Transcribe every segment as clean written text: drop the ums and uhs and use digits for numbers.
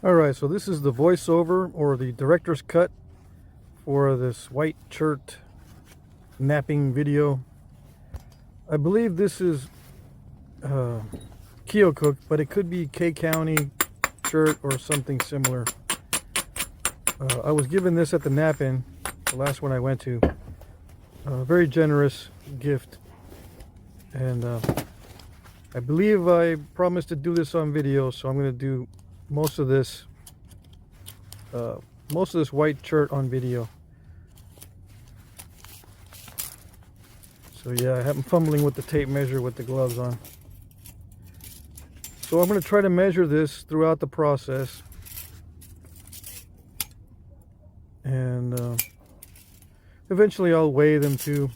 Alright, so this is the voiceover or the director's cut for this white Chert knapping video. I believe this is Keokuk, but it could be K County Chert or something similar. I was given this at the Knapping, the last one I went to. A very generous gift, and I believe I promised to do this on video, so I'm going to do most of this white Chert on video. So yeah, I'm fumbling with the tape measure with the gloves on. So I'm going to try to measure this throughout the process, and eventually I'll weigh them too.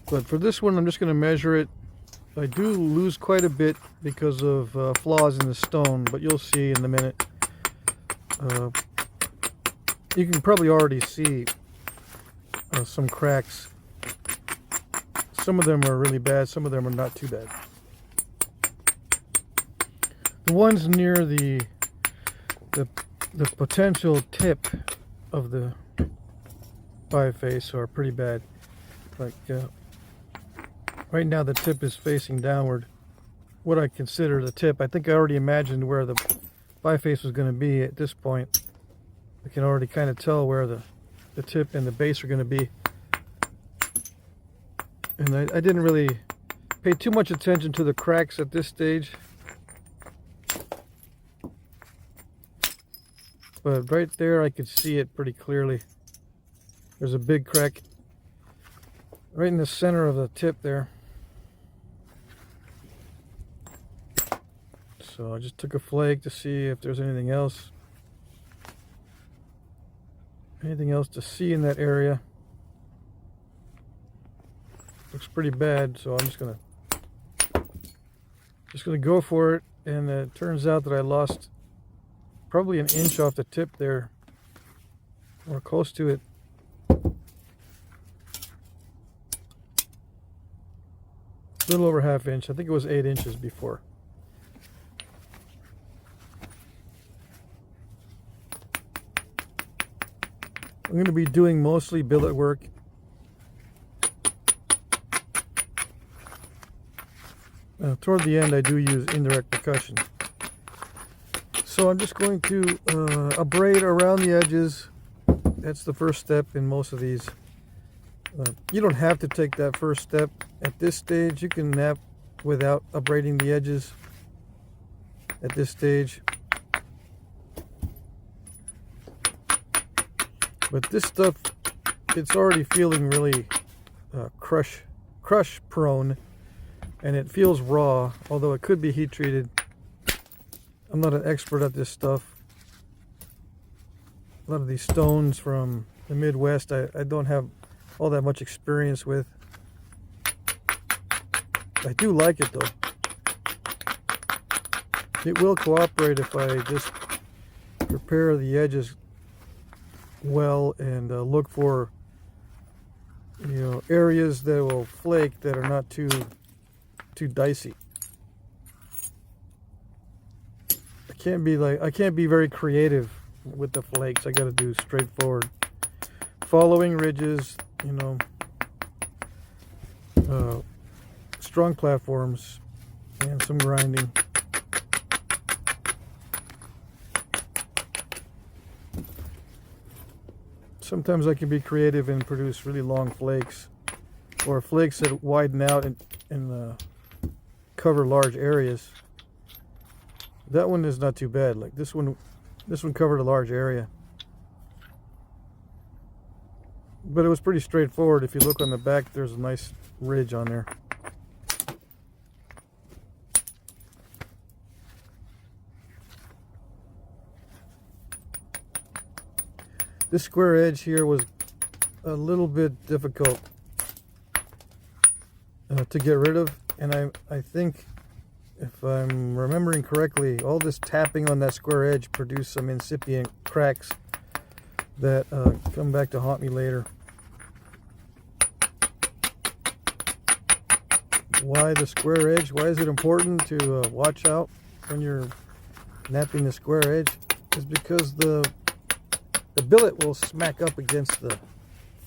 But for this one, I'm just going to measure it. I do lose quite a bit because of flaws in the stone, but you'll see in a minute. You can probably already see some cracks. Some of them are really bad, some of them are not too bad. The ones near the potential tip of the biface are pretty bad. Like right now the tip is facing downward. What I consider the tip, I think I already imagined where the biface was going to be at this point. I can already kind of tell where the tip and the base are going to be. And I didn't really pay too much attention to the cracks at this stage. But right there I could see it pretty clearly. There's a big crack right in the center of the tip there. So I just took a flake to see if there's anything else. Anything else to see in that area. Looks pretty bad, so I'm just gonna go for it. And it turns out that I lost probably an inch off the tip there, or close to it. A little over ½ inch. I think it was 8 inches before. I'm going to be doing mostly billet work. Toward the end I do use indirect percussion. So I'm just going to abrade around the edges. That's the first step in most of these. You don't have to take that first step at this stage. You can knap without abrading the edges at this stage. But this stuff, it's already feeling really crush prone, and it feels raw, although it could be heat treated. I'm not an expert at this stuff. A lot of these stones from the Midwest I don't have all that much experience with. I do like it though. It will cooperate if I just prepare the edges well and look for, areas that will flake that are not too dicey. I can't be very creative with the flakes. I got to do straightforward, following ridges, strong platforms, and some grinding. Sometimes I can be creative and produce really long flakes, or flakes that widen out and cover large areas. That one is not too bad. Like this one covered a large area. But it was pretty straightforward. If you look on the back, there's a nice ridge on there. This square edge here was a little bit difficult to get rid of, and I think, if I'm remembering correctly, all this tapping on that square edge produced some incipient cracks that come back to haunt me later. Why the square edge? Why is it important to watch out when you're knapping the square edge? Is because the billet will smack up against the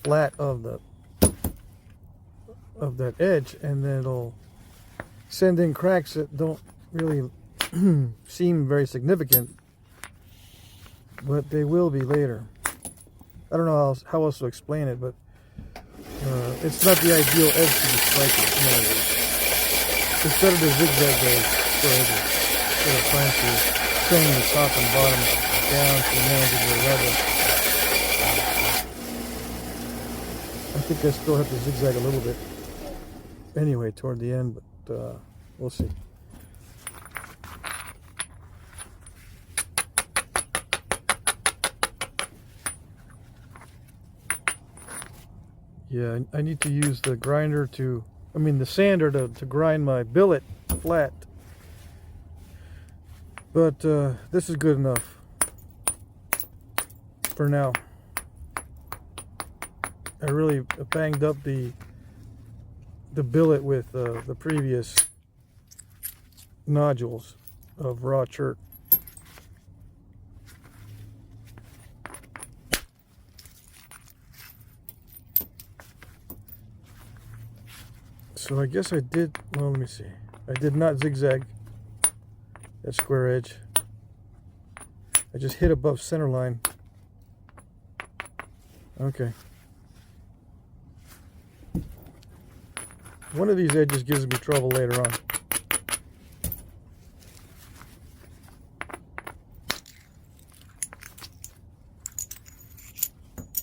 flat of that edge, and then it'll send in cracks that don't really seem very significant, but they will be later. I don't know how else to explain it, but it's not the ideal edge to be striking. In other words, it's better to zigzag those square edges instead of trying to train the top and bottom down to manage your level. I think I still have to zigzag a little bit anyway toward the end, but we'll see. Yeah, I need to use the grinder the sander to grind my billet flat. But this is good enough for now. I really banged up the billet with the previous nodules of raw chert. So I guess I did, well, let me see. I did not zigzag that square edge. I just hit above center line. Okay. One of these edges gives me trouble later on.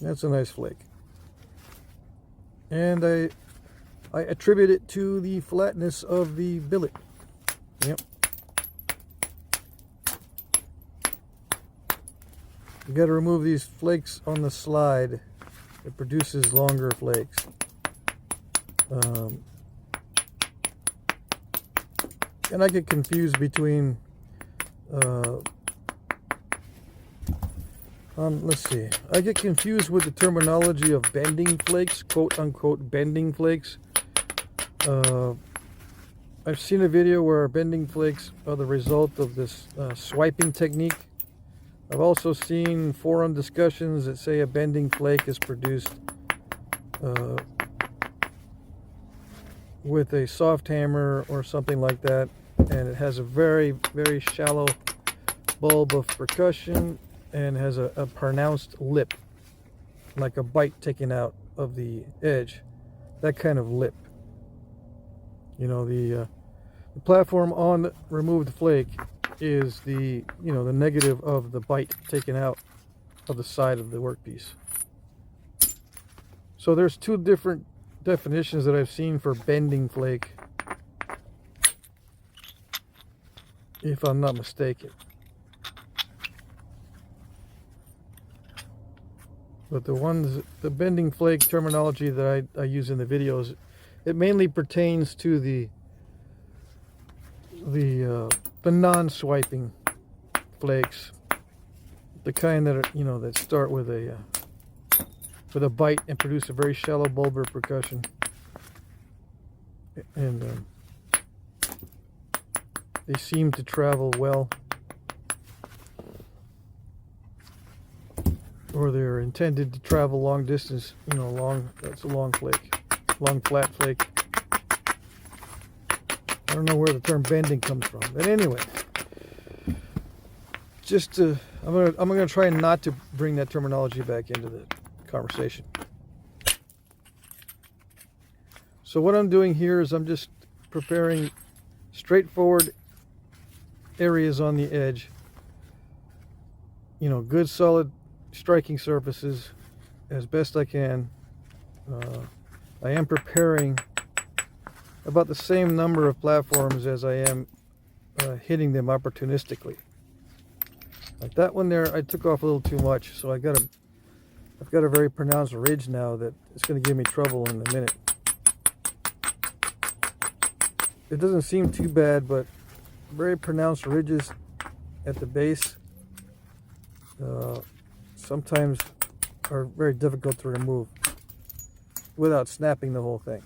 That's a nice flake. And I attribute it to the flatness of the billet. Yep. You got to remove these flakes on the slide. It produces longer flakes. And I get confused between let's see. I get confused with the terminology of bending flakes, quote unquote bending flakes. I've seen a video where bending flakes are the result of this swiping technique. I've also seen forum discussions that say a bending flake is produced with a soft hammer or something like that, and it has a very, very shallow bulb of percussion and has a pronounced lip, like a bite taken out of the edge. That kind of lip. You know, the platform on the removed flake is the negative of the bite taken out of the side of the workpiece. So there's two different definitions that I've seen for bending flake, if I'm not mistaken. But the bending flake terminology that I use in the videos, it mainly pertains to the non-swiping flakes, the kind that are, that start with a bite and produce a very shallow bulbar percussion, and they seem to travel well, or they're intended to travel long distance. That's a long flake, long flat flake. I don't know where the term bending comes from, but anyway, I'm gonna try not to bring that terminology back into the conversation. So what I'm doing here is I'm just preparing straightforward areas on the edge. Good solid striking surfaces as best I can. I am preparing about the same number of platforms as I am hitting them opportunistically. Like that one there, I took off a little too much, so I've got a very pronounced ridge now that it's going to give me trouble in a minute. It doesn't seem too bad, but very pronounced ridges at the base sometimes are very difficult to remove without snapping the whole thing.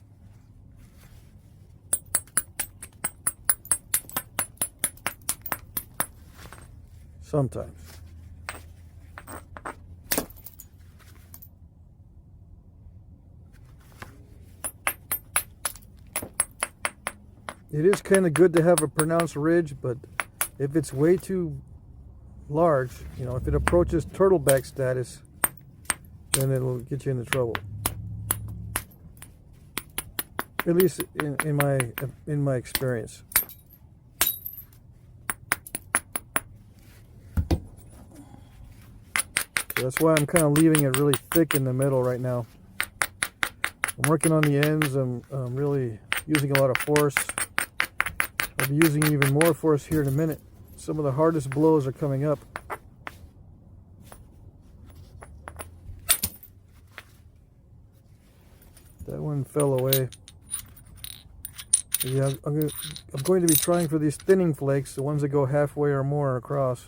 sometimes. It is kind of good to have a pronounced ridge, but if it's way too large, you know, if it approaches turtleback status, then it'll get you into trouble. At least in my experience. So that's why I'm kind of leaving it really thick in the middle right now. I'm working on the ends. I'm really using a lot of force. I'll be using even more force here in a minute. Some of the hardest blows are coming up. That one fell away. Yeah, I'm going to be trying for these thinning flakes, the ones that go halfway or more across.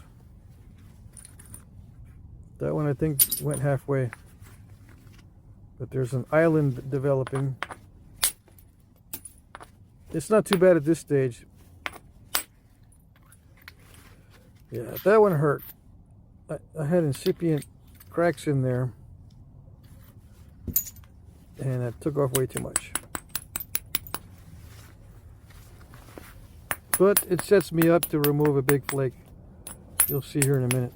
That one I think went halfway. But there's an island developing. It's not too bad at this stage. Yeah, that one hurt. I had incipient cracks in there, and I took off way too much. But it sets me up to remove a big flake. You'll see here in a minute.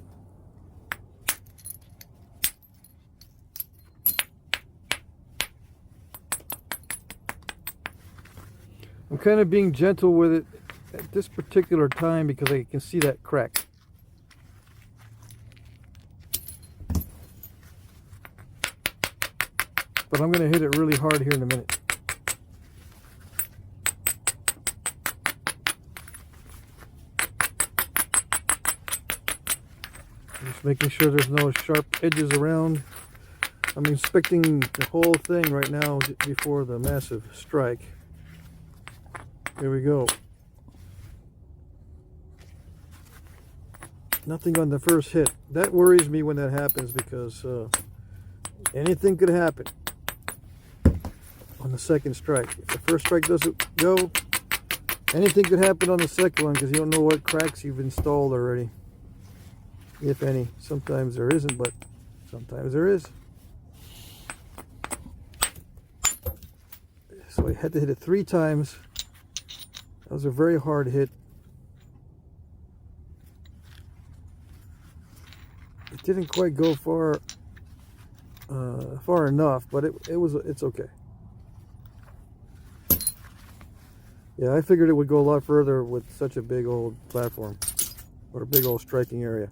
I'm kind of being gentle with it at this particular time because I can see that crack. But I'm going to hit it really hard here in a minute. Just making sure there's no sharp edges around. I'm inspecting the whole thing right now before the massive strike. There we go. Nothing on the first hit. That worries me when that happens because anything could happen on the second strike. If the first strike doesn't go, anything could happen on the second one because you don't know what cracks you've installed already. If any. Sometimes there isn't, but sometimes there is. So I had to hit it 3 times. That was a very hard hit. It didn't quite go far enough, but it's okay. Yeah, I figured it would go a lot further with such a big old platform or a big old striking area.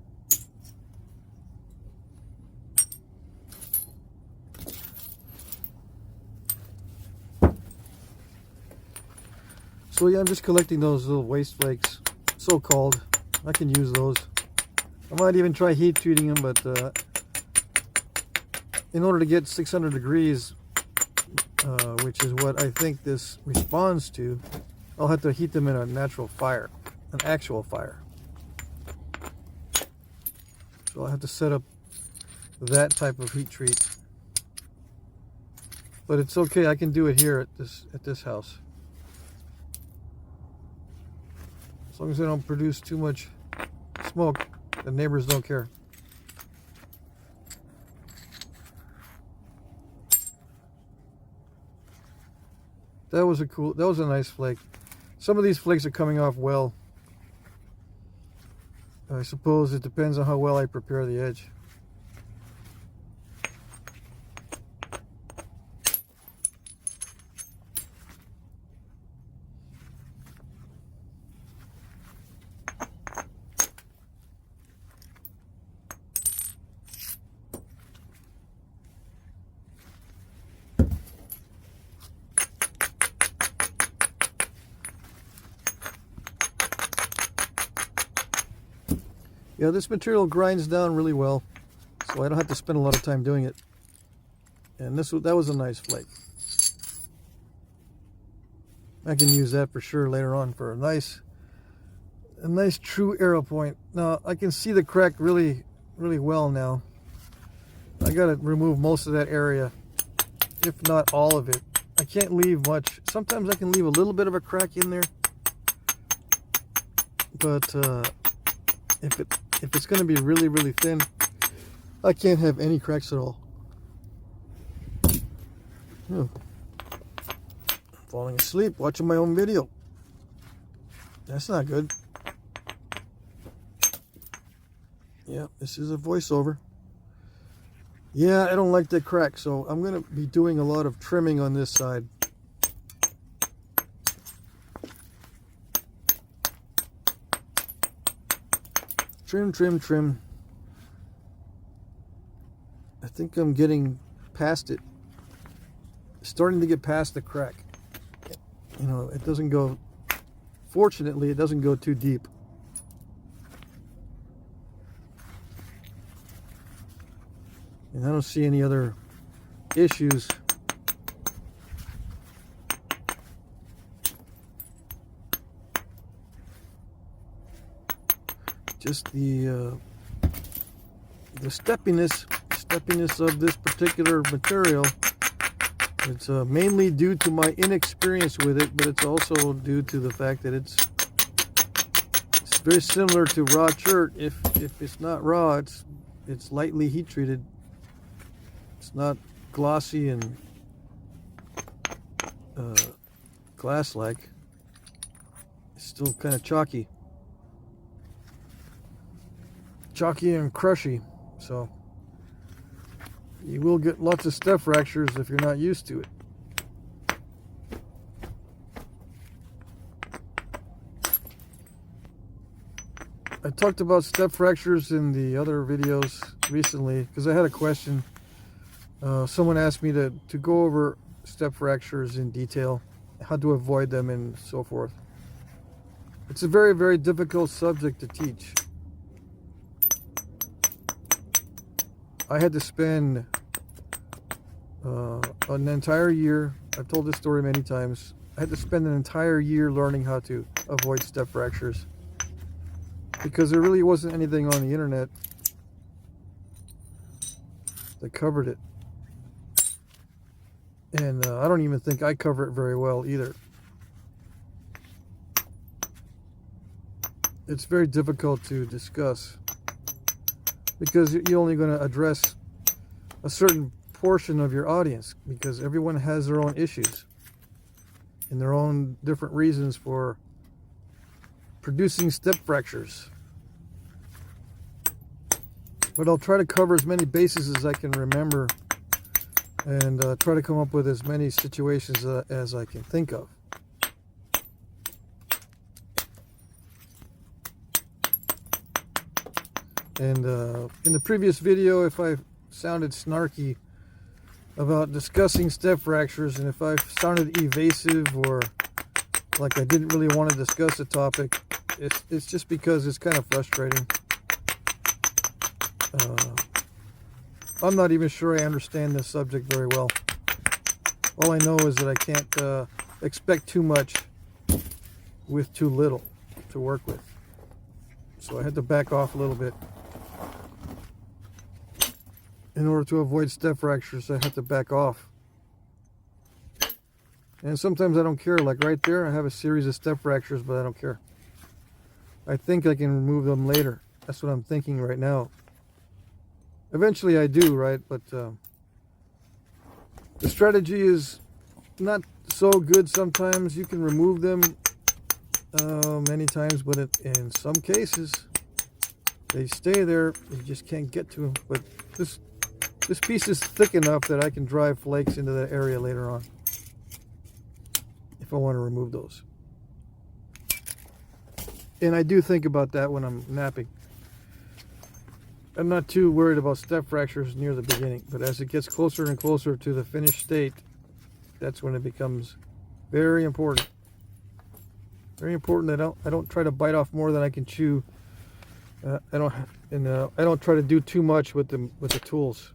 So yeah, I'm just collecting those little waste flakes, so-called. I can use those. I might even try heat treating them, but in order to get 600 degrees, which is what I think this responds to, I'll have to heat them in a natural fire, an actual fire. So I'll have to set up that type of heat treat. But it's okay, I can do it here at this house. As long as I don't produce too much smoke, the neighbors don't care. That was a nice flake. Some of these flakes are coming off well. I suppose it depends on how well I prepare the edge. Yeah, this material grinds down really well, so I don't have to spend a lot of time doing it. And that was a nice flake. I can use that for sure later on for a nice true arrow point. Now I can see the crack really well now. I gotta remove most of that area, if not all of it. I can't leave much. Sometimes I can leave a little bit of a crack in there, but If it's going to be really, really thin, I can't have any cracks at all. Falling asleep watching my own video. That's not good. Yeah, this is a voiceover. Yeah, I don't like that crack, so I'm going to be doing a lot of trimming on this side. Trim, trim, trim. I think I'm getting past it. Starting to get past the crack. You know, it doesn't go, fortunately, it doesn't go too deep. And I don't see any other issues. Just the steppiness of this particular material. It's mainly due to my inexperience with it, but it's also due to the fact that it's very similar to raw chert. If it's not raw, it's lightly heat treated. It's not glossy and glass-like. It's still kind of chalky and crushy, so you will get lots of step fractures if you're not used to it. I talked about step fractures in the other videos recently because I had a question. Someone asked me to go over step fractures in detail, how to avoid them and so forth. It's a very, very difficult subject to teach. I had to spend an entire year, I've told this story many times, I had to spend an entire year learning how to avoid step fractures because there really wasn't anything on the internet that covered it. And I don't even think I cover it very well either. It's very difficult to discuss because you're only going to address a certain portion of your audience because everyone has their own issues and their own different reasons for producing step fractures. But I'll try to cover as many bases as I can remember and try to come up with as many situations as I can think of. And in the previous video, if I sounded snarky about discussing step fractures and if I sounded evasive or like I didn't really want to discuss a topic, it's just because it's kind of frustrating. I'm not even sure I understand this subject very well. All I know is that I can't expect too much with too little to work with. So I had to back off a little bit. In order to avoid step fractures, I have to back off. And sometimes I don't care. Like right there, I have a series of step fractures, but I don't care. I think I can remove them later. That's what I'm thinking right now. Eventually I do, right? But the strategy is not so good sometimes. You can remove them many times, but in some cases, they stay there. You just can't get to them. But this piece is thick enough that I can drive flakes into that area later on if I want to remove those. And I do think about that when I'm knapping. I'm not too worried about step fractures near the beginning, but as it gets closer and closer to the finished state, that's when it becomes very important. Very important that I don't try to bite off more than I can chew. I don't try to do too much with the tools.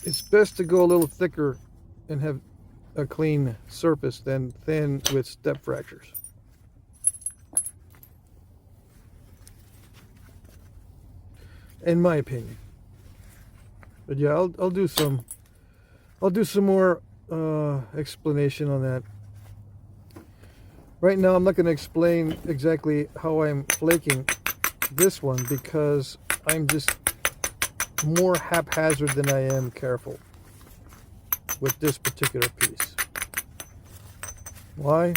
It's best to go a little thicker and have a clean surface than thin with step fractures. In my opinion. But yeah, I'll do some more explanation on that. Right now I'm not going to explain exactly how I'm flaking this one because I'm just more haphazard than I am careful with this particular piece. Why?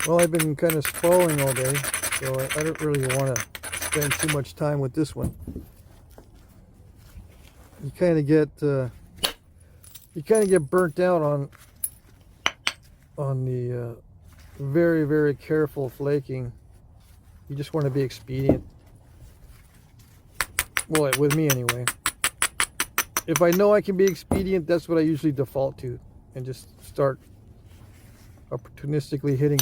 Well, I've been kind of spalling all day, so I don't really want to spend too much time with this one. You kind of get burnt out on the very, very careful flaking. You just want to be expedient. Well, with me anyway. If I know I can be expedient, that's what I usually default to, and just start opportunistically hitting.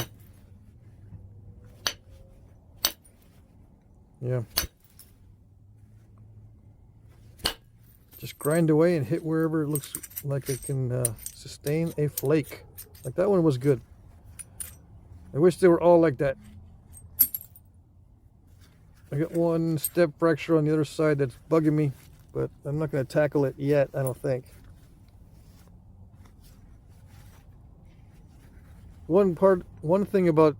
Yeah. Just grind away and hit wherever it looks like it can sustain a flake. Like that one was good. I wish they were all like that. I got one step fracture on the other side that's bugging me, but I'm not going to tackle it yet, I don't think. One thing about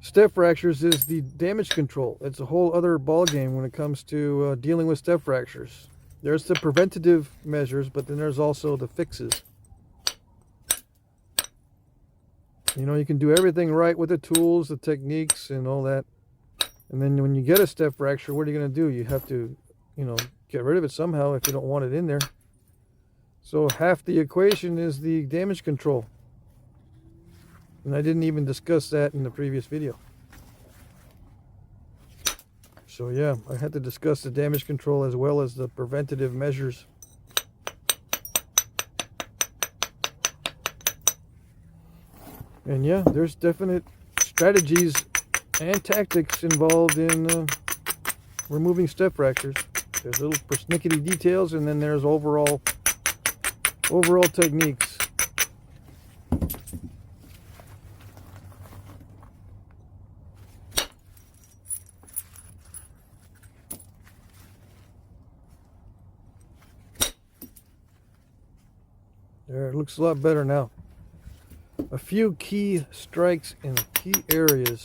step fractures is the damage control. It's a whole other ball game when it comes to dealing with step fractures. There's the preventative measures, but then there's also the fixes. You know, you can do everything right with the tools, the techniques, and all that. And then when you get a step fracture, what are you going to do? You have to, you know, get rid of it somehow if you don't want it in there. So half the equation is the damage control. And I didn't even discuss that in the previous video. So yeah, I had to discuss the damage control as well as the preventative measures. And yeah, there's definite strategies and tactics involved in removing step fractures. There's little persnickety details, and then there's overall techniques. There, it looks a lot better now. A few key strikes in key areas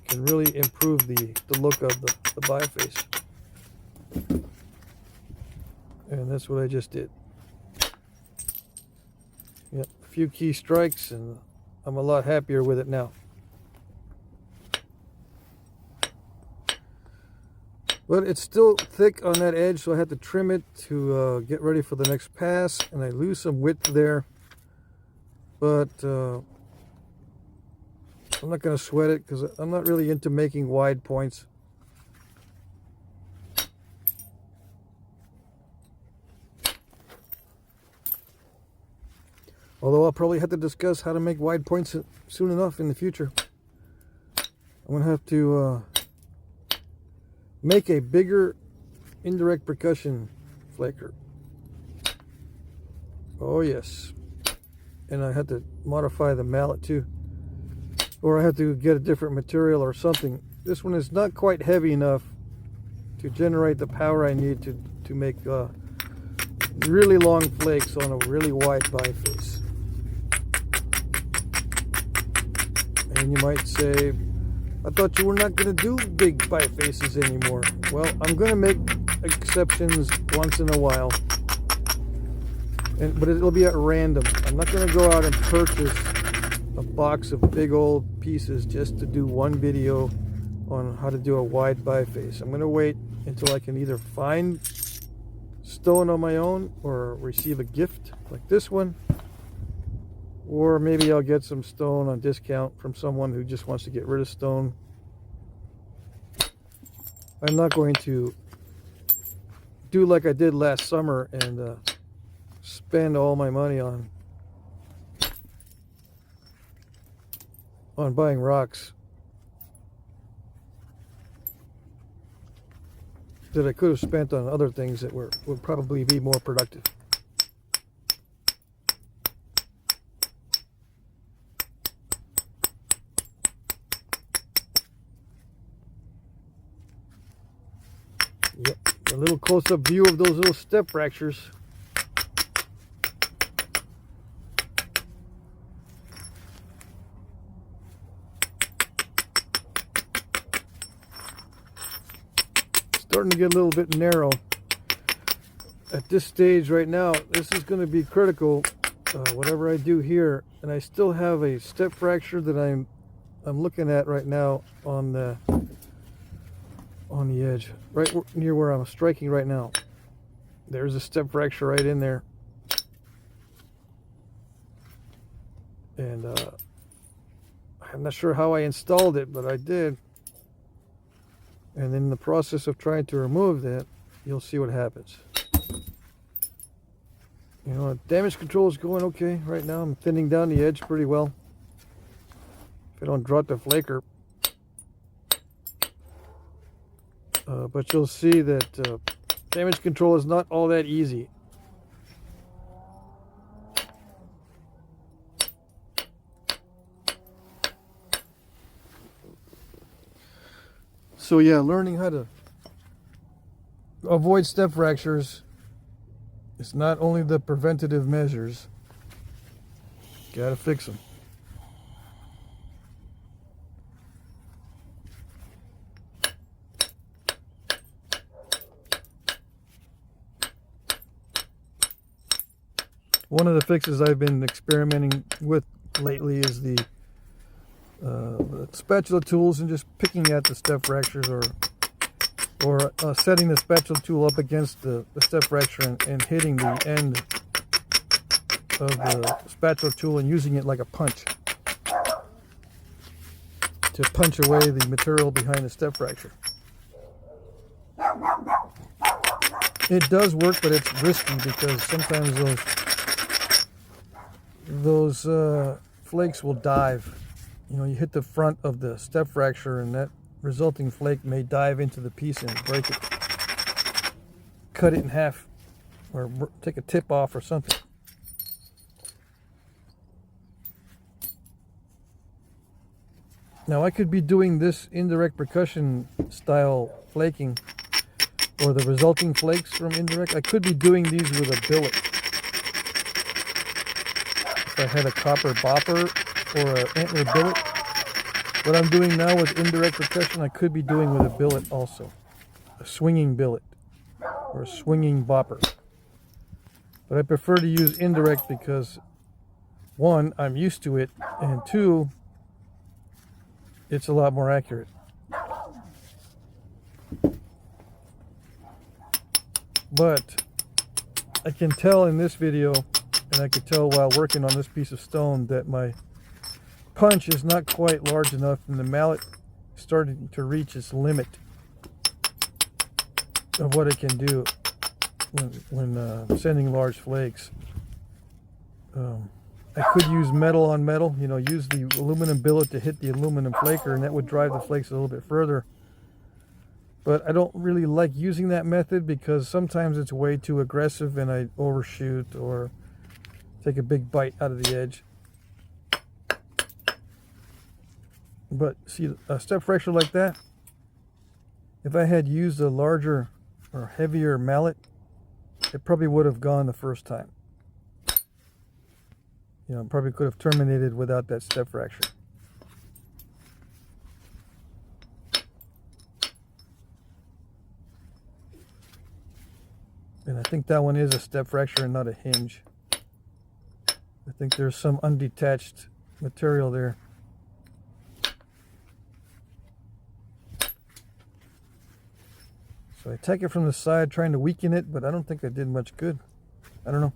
can really improve the look of the biface. And that's what I just did. Yep, a few key strikes and I'm a lot happier with it now. But it's still thick on that edge, so I had to trim it to get ready for the next pass, and I lose some width there. But I'm not going to sweat it because I'm not really into making wide points. Although I'll probably have to discuss how to make wide points soon enough in the future. I'm going to have to make a bigger indirect percussion flaker. Oh yes. And I had to modify the mallet too. Or I have to get a different material or something. This one is not quite heavy enough to generate the power I need to make really long flakes on a really wide biface. And you might say, I thought you were not going to do big bifaces anymore. Well, I'm going to make exceptions once in a while. But it'll be at random. I'm not going to go out and purchase a box of big old pieces just to do one video on how to do a wide biface. I'm going to wait until I can either find stone on my own or receive a gift like this one. Or maybe I'll get some stone on discount from someone who just wants to get rid of stone. I'm not going to do like I did last summer and spend all my money on buying rocks that I could have spent on other things that would probably be more productive. Yep, a little close-up view of those little step fractures. starting to get a little bit narrow. At this stage right now, this is going to be critical, whatever I do here. And I still have a step fracture that I'm looking at right now on the edge, right near where I'm striking right now. There's a step fracture right in there. And I'm not sure how I installed it, but I did. And in the process of trying to remove that, you'll see what happens. You know, damage control is going okay right now. I'm thinning down the edge pretty well. If I don't drop the flaker. But you'll see that damage control is not all that easy. So yeah, learning how to avoid step fractures is not only the preventative measures, gotta fix them. One of the fixes I've been experimenting with lately is the spatula tools, and just picking at the step fractures, or setting the spatula tool up against the step fracture and hitting the end of the spatula tool and using it like a punch to punch away the material behind the step fracture. It does work, but it's risky because sometimes those flakes will dive. You know, you hit the front of the step fracture and that resulting flake may dive into the piece and break it, cut it in half, or take a tip off or something. Now I could be doing this indirect percussion style flaking, or the resulting flakes from indirect. I could be doing these with a billet. If I had a copper bopper or an antler billet. What I'm doing now with indirect percussion, I could be doing with a billet also. A swinging billet or a swinging bopper. But I prefer to use indirect because, one, I'm used to it, and two, it's a lot more accurate. But I can tell in this video, and I could tell while working on this piece of stone, that my punch is not quite large enough, and the mallet started to reach its limit of what it can do when sending large flakes. I could use metal on metal, you know, use the aluminum billet to hit the aluminum flaker, and that would drive the flakes a little bit further. But I don't really like using that method because sometimes it's way too aggressive and I overshoot or take a big bite out of the edge. But see, a step fracture like that, if I had used a larger or heavier mallet, it probably would have gone the first time. You know, probably could have terminated without that step fracture. And I think that one is a step fracture and not a hinge. I think there's some undetached material there. So I take it from the side trying to weaken it, but I don't think I did much good. I don't know.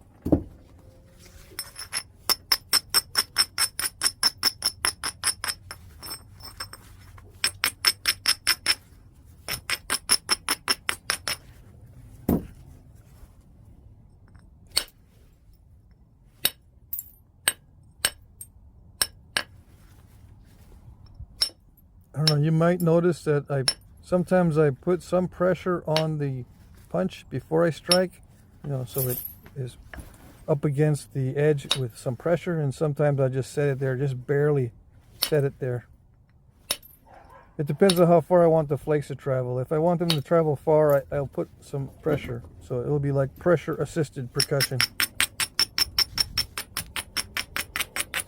I don't know, you might notice that sometimes I put some pressure on the punch before I strike, you know, so it is up against the edge with some pressure, and sometimes I just set it there, just barely set it there. It depends on how far I want the flakes to travel. If I want them to travel far, I'll put some pressure, so it'll be like pressure assisted percussion.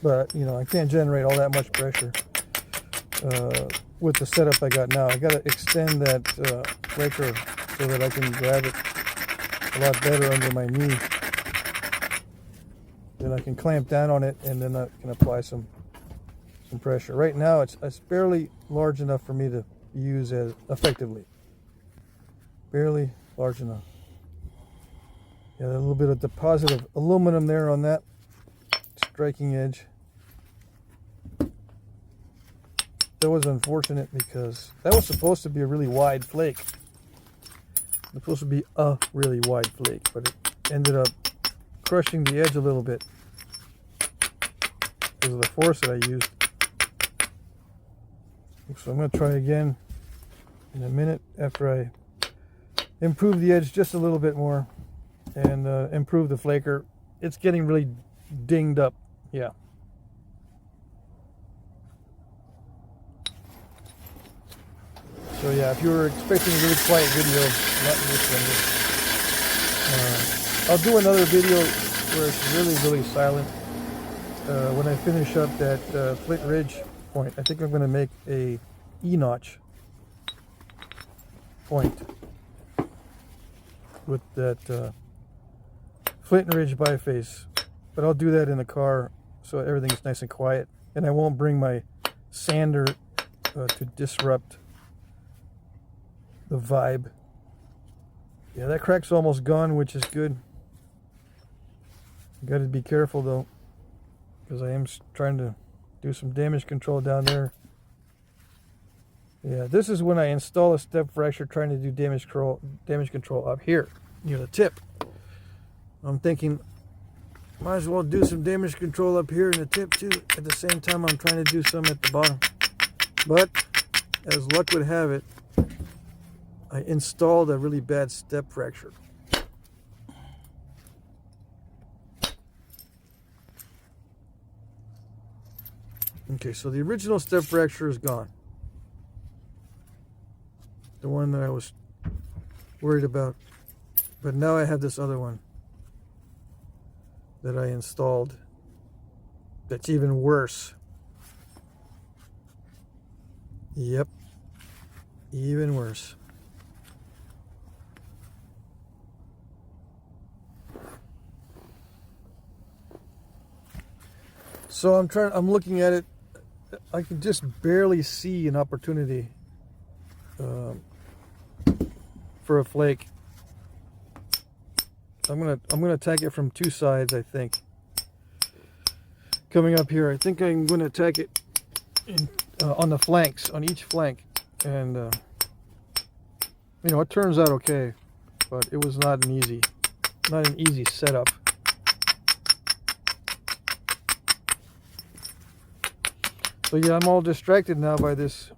But, you know, I can't generate all that much pressure with the setup I got now. I got to extend that flaker so that I can grab it a lot better under my knee. Then I can clamp down on it, and then I can apply some pressure. Right now it's barely large enough for me to use as effectively. Barely large enough. Yeah, a little bit of deposit of aluminum there on that striking edge. That was unfortunate because that was supposed to be a really wide flake. It was supposed to be a really wide flake, but it ended up crushing the edge a little bit because of the force that I used. So I'm going to try again in a minute after I improve the edge just a little bit more and improve the flaker. It's getting really dinged up. Yeah. So yeah, if you were expecting a really quiet video, not this one. I'll do another video where it's really silent. When I finish up that Flint Ridge point, I think I'm going to make a E-notch point with that Flint Ridge biface. But I'll do that in the car so everything's nice and quiet, and I won't bring my sander to disrupt the vibe. Yeah, that crack's almost gone, which is good. Got to be careful though, because I am trying to do some damage control down there. Yeah, this is when I install a step fracture, trying to do damage control up here near the tip. I'm thinking, might as well do some damage control up here in the tip too. At the same time, I'm trying to do some at the bottom. But as luck would have it, I installed a really bad step fracture. Okay, so the original step fracture is gone. The one that I was worried about. But now I have this other one that I installed that's even worse. Yep, even worse. So I'm looking at it. I can just barely see an opportunity for a flake. I'm gonna attack it from two sides, I think. Coming up here, I think I'm gonna attack it on the flanks, on each flank, and you know, it turns out okay, but it was not an easy setup. So yeah, I'm all distracted now by this.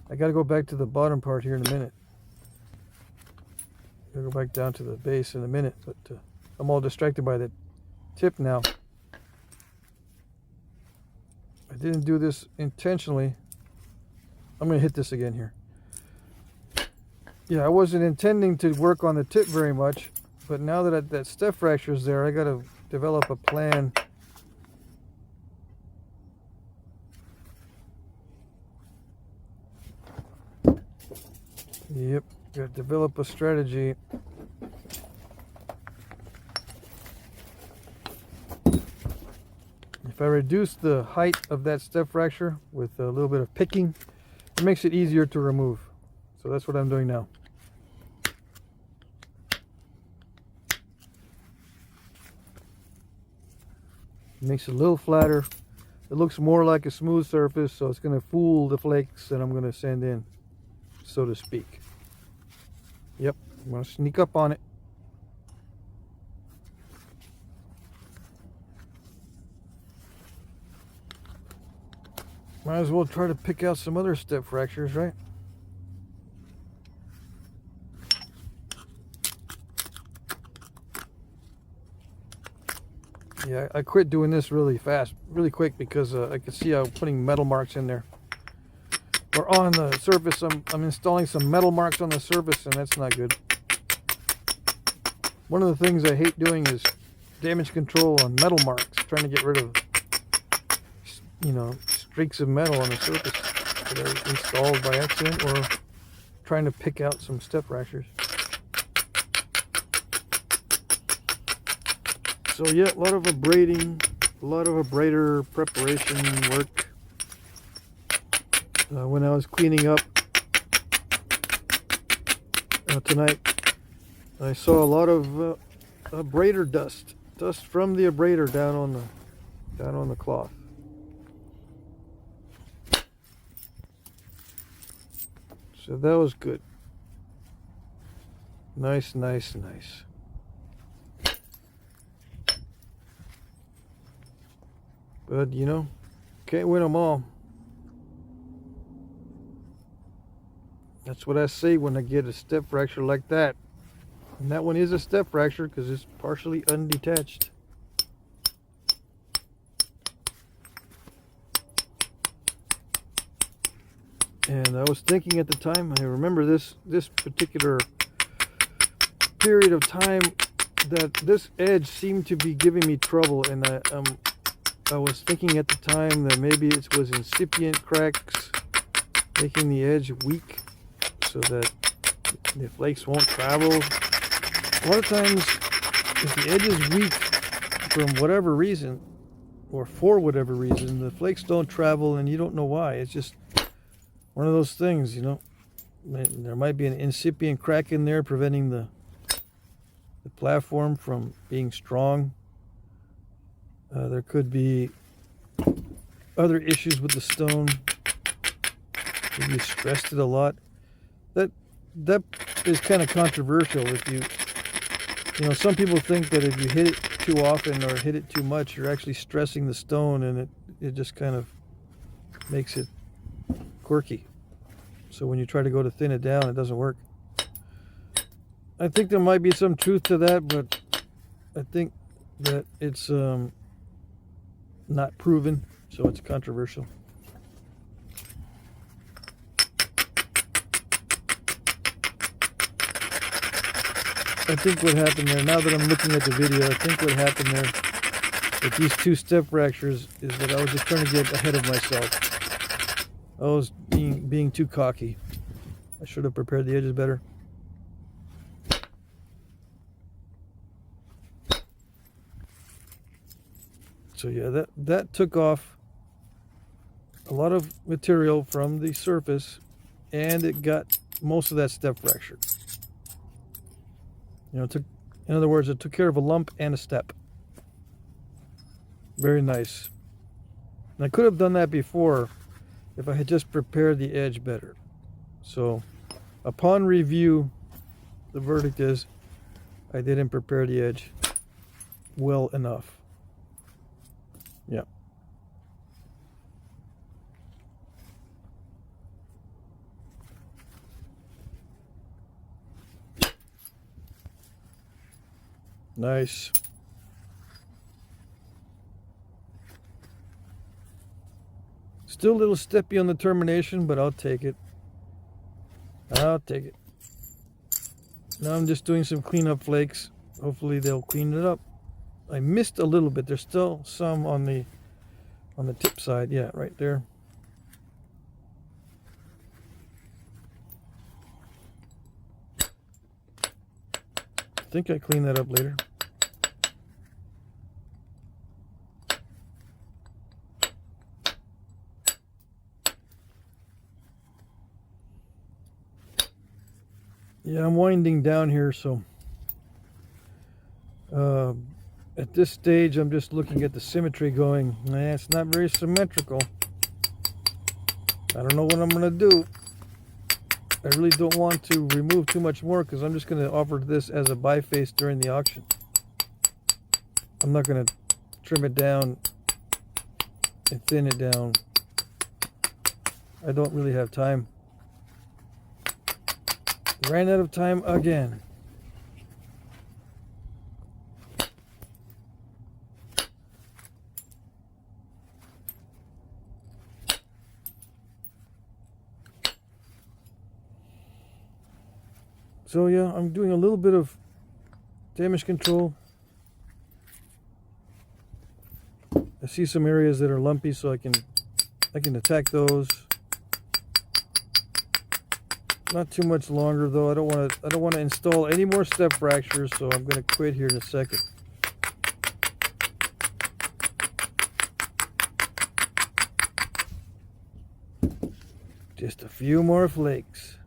I gotta go back to the bottom part here in a minute. I'll go back down to the base in a minute, but I'm all distracted by the tip now. I didn't do this intentionally. I'm gonna hit this again here. Yeah, I wasn't intending to work on the tip very much, but now that that step fracture is there, I gotta develop a plan. Yep, gotta develop a strategy. If I reduce the height of that step fracture with a little bit of picking, it makes it easier to remove. So that's what I'm doing now. It makes it a little flatter. It looks more like a smooth surface, so it's going to fool the flakes that I'm going to send in, so to speak. Yep, I'm going to sneak up on it. Might as well try to pick out some other step fractures, right? Yeah, I quit doing this really fast, really quick, because I could see I'm putting metal marks in there. Or on the surface, I'm installing some metal marks on the surface, and that's not good. One of the things I hate doing is damage control on metal marks, trying to get rid of, you know, streaks of metal on the surface that are installed by accident or trying to pick out some step fractures. So yeah, a lot of abrading, a lot of abrader preparation work. When I was cleaning up tonight, I saw a lot of abrader dust from the abrader down on the cloth. So that was good. Nice. But you know, can't win them all. That's what I say when I get a step fracture like that. And that one is a step fracture because it's partially undetached. And I was thinking at the time, I remember this particular period of time, that this edge seemed to be giving me trouble, and I was thinking at the time that maybe it was incipient cracks making the edge weak so that the flakes won't travel. A lot of times, if the edge is weak from whatever reason, or for whatever reason, the flakes don't travel and you don't know why. It's just one of those things, you know. There might be an incipient crack in there preventing the platform from being strong. There could be other issues with the stone. Maybe you stressed it a lot. That is kind of controversial. If you know, some people think that if you hit it too often or hit it too much, you're actually stressing the stone, and it just kind of makes it quirky. So when you try to go to thin it down, it doesn't work. I think there might be some truth to that, but I think that it's not proven, so it's controversial. I think what happened there, now that I'm looking at the video, I think what happened there with these two step fractures is that I was just trying to get ahead of myself. I was being too cocky. I should have prepared the edges better. So yeah, that took off a lot of material from the surface, and it got most of that step fracture. You know, in other words, it took care of a lump and a step. Very nice. And I could have done that before if I had just prepared the edge better. So upon review, the verdict is I didn't prepare the edge well enough. Yeah. Nice. Still a little steppy on the termination, but I'll take it. I'll take it. Now I'm just doing some cleanup flakes. Hopefully they'll clean it up. I missed a little bit. There's still some on the tip side. Yeah, right there. I think I clean that up later. Yeah, I'm winding down here, so at this stage I'm just looking at the symmetry going, it's not very symmetrical. I don't know what I'm going to do. I really don't want to remove too much more because I'm just going to offer this as a biface during the auction. I'm not going to trim it down and thin it down. I don't really have time. Ran out of time again. So yeah, I'm doing a little bit of damage control. I see some areas that are lumpy, so I can attack those. Not too much longer though. I don't want to install any more step fractures, so I'm going to quit here in a second. Just a few more flakes.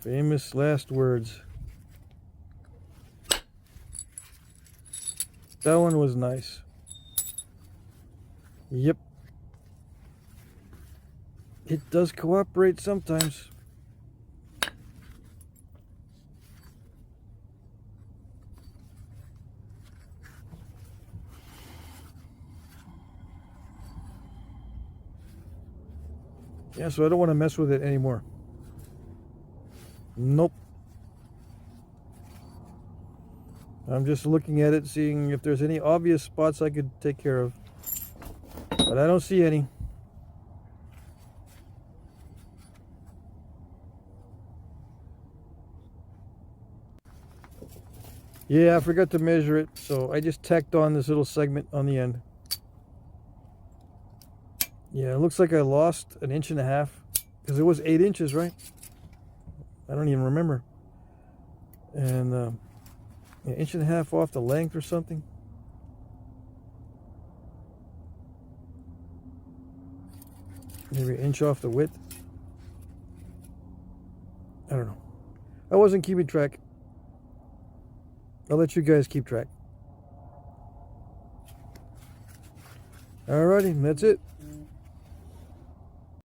Famous last words. That one was nice. Yep. It does cooperate sometimes. Yeah, so I don't want to mess with it anymore. Nope. I'm just looking at it, seeing if there's any obvious spots I could take care of. But I don't see any. Yeah, I forgot to measure it, so I just tacked on this little segment on the end. Yeah, it looks like I lost 1.5 inches, because it was 8 inches, right? I don't even remember. And 1.5 inches off the length or something. Maybe 1 inch off the width. I don't know. I wasn't keeping track. I'll let you guys keep track. Alrighty, that's it.